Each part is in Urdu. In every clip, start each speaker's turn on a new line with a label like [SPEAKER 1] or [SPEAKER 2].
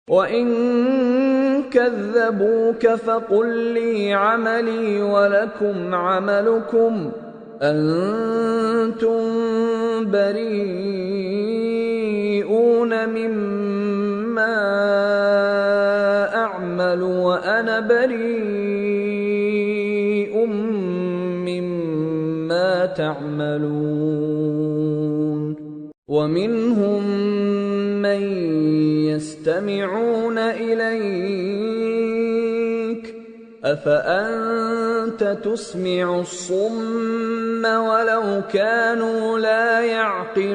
[SPEAKER 1] وَإِن كَذَّبُوكَ فَقُل لِّي عَمَلِي وَلَكُمْ عَمَلُكُمْ أَنتُم بَرِيئُونَ مِمَّا أَعْمَلُ وَأَنَا بَرِيءٌ مِّمَّا تَعْمَلُونَ وَمِنْهُم مَّن يَسْتَمِعُونَ إِلَيْكَ أَفَأَنتَ تُسْمِعُ الصُّمَّ وَلَوْ كَانُوا لَا يَعْقِلُونَ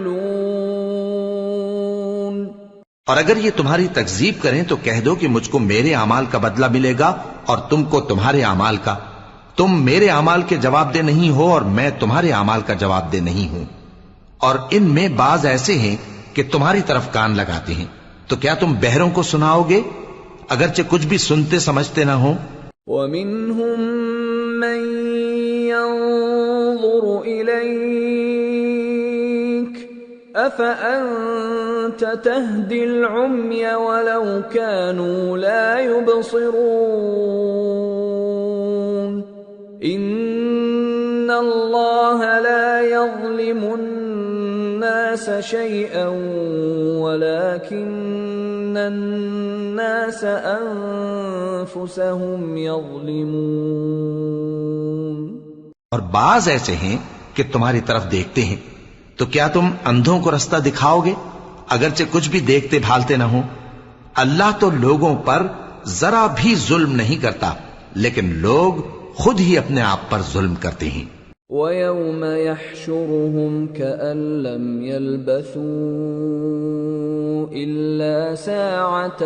[SPEAKER 2] اور اگر یہ تمہاری تکذیب کریں تو کہہ دو کہ مجھ کو میرے اعمال کا بدلہ ملے گا اور تم کو تمہارے اعمال کا. تم میرے اعمال کے جواب دہ نہیں ہو اور میں تمہارے اعمال کا جواب دہ نہیں ہوں. اور ان میں بعض ایسے ہیں کہ تمہاری طرف کان لگاتے ہیں، تو کیا تم بہروں کو سناؤ گے اگرچہ کچھ بھی سنتے سمجھتے نہ ہو؟
[SPEAKER 1] وَمِنْهُمْ مَنْ يَنظُرُ إِلَيْكَ أَفَأَنْتَ تَهْدِي الْعُمْيَ وَلَوْ كَانُوا لَا يُبْصِرُونَ إِنَّ اللَّهَ لَا يَظْلِمُ النَّاسَ شَيْئًا وَلَكِنَّ النَّاسَ أَنفُسَهُمْ يَظْلِمُونَ
[SPEAKER 2] اور بعض ایسے ہیں کہ تمہاری طرف دیکھتے ہیں، تو کیا تم اندھوں کو رستہ دکھاؤ گے اگرچہ کچھ بھی دیکھتے بھالتے نہ ہوں؟ اللہ تو لوگوں پر ذرا بھی ظلم نہیں کرتا، لیکن لوگ خود ہی اپنے آپ پر ظلم کرتے ہیں.
[SPEAKER 1] وَيَوْمَ يَحْشُرُهُمْ كَأَن لَّمْ يَلْبَثُوا إِلَّا سَاعَةً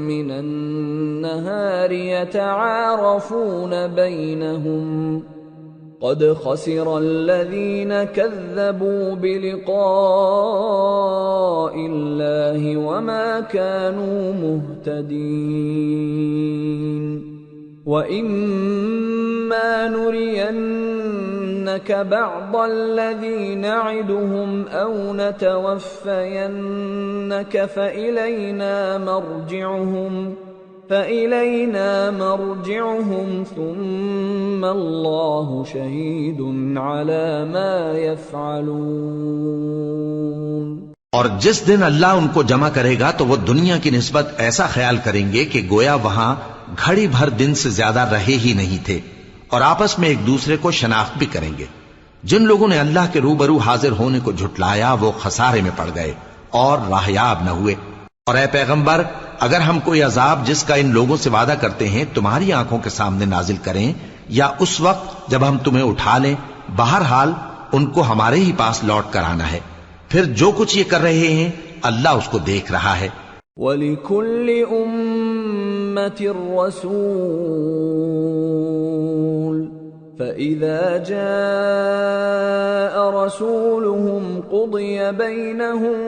[SPEAKER 1] مِّنَ النَّهَارِ يَتَعَارَفُونَ بَيْنَهُمْ قَدْ خَسِرَ الَّذِينَ كَذَّبُوا بِلِقَاءِ اللَّهِ وَمَا كَانُوا مُهْتَدِينَ. وَإِمَّا نُرِيَنَّكَ بَعْضَ الَّذِي نَعِدُهُمْ أَوْ نَتَوَفَّيَنَّكَ فَإِلَيْنَا مَرْجِعُهُمْ ثُمَّ اللَّهُ شَهِيدٌ عَلَى مَا يَفْعَلُونَ.
[SPEAKER 2] اور جس دن اللہ ان کو جمع کرے گا تو وہ دنیا کی نسبت ایسا خیال کریں گے کہ گویا وہاں گھڑی بھر دن سے زیادہ رہے ہی نہیں تھے، اور آپس میں ایک دوسرے کو شناخت بھی کریں گے. جن لوگوں نے اللہ کے روبرو حاضر ہونے کو جھٹلایا وہ خسارے میں پڑ گئے اور راہیاب نہ ہوئے. اور اے پیغمبر، اگر ہم کوئی عذاب جس کا ان لوگوں سے وعدہ کرتے ہیں تمہاری آنکھوں کے سامنے نازل کریں یا اس وقت جب ہم تمہیں اٹھا لیں، بہرحال ان کو ہمارے ہی پاس لوٹ کر آنا ہے. پھر جو کچھ یہ کر رہے ہیں اللہ اس کو دیکھ رہا ہے.
[SPEAKER 1] وَلِكُلِّ أُمَّةٍ رَّسُولٌ فَإِذَا جَاءَ رَسُولُهُمْ قُضِيَ بَيْنَهُم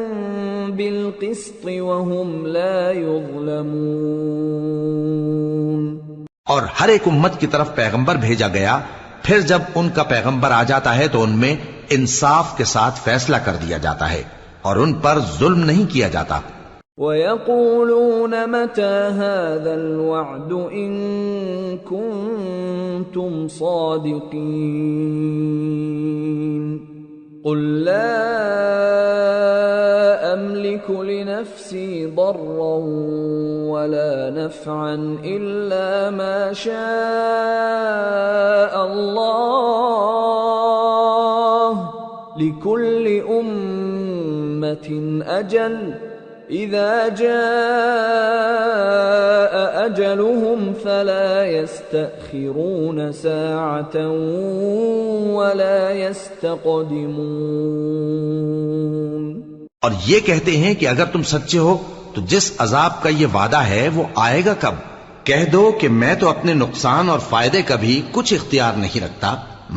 [SPEAKER 1] بِالْقِسْطِ وَهُمْ لَا يُظْلَمُونَ.
[SPEAKER 2] اور ہر ایک امت کی طرف پیغمبر بھیجا گیا، پھر جب ان کا پیغمبر آ جاتا ہے تو ان میں انصاف کے ساتھ فیصلہ کر دیا جاتا ہے اور ان پر ظلم نہیں کیا جاتا.
[SPEAKER 1] وَيَقُولُونَ مَتَى هَذَا الْوَعْدُ إِن كُنتُمْ صَادِقِينَ قُل لَّا أَمْلِكُ لِنَفْسِي ضَرًّا وَلَا نَفْعًا إِلَّا مَا شَاءَ اللَّهُ لِكُلِّ أُمَّةٍ أَجَلٌ إِذَا جَاءَ أَجَلُهُمْ فَلَا يَسْتَأْخِرُونَ سَاعَةً وَلَا يَسْتَقْدِمُونَ.
[SPEAKER 2] اور یہ کہتے ہیں کہ اگر تم سچے ہو تو جس عذاب کا یہ وعدہ ہے وہ آئے گا کب؟ کہہ دو کہ میں تو اپنے نقصان اور فائدے کا بھی کچھ اختیار نہیں رکھتا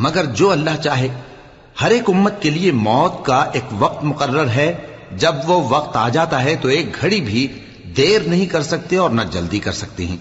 [SPEAKER 2] مگر جو اللہ چاہے. ہر ایک امت کے لیے موت کا ایک وقت مقرر ہے، جب وہ وقت آ جاتا ہے تو ایک گھڑی بھی دیر نہیں کر سکتے اور نہ جلدی کر سکتے ہیں.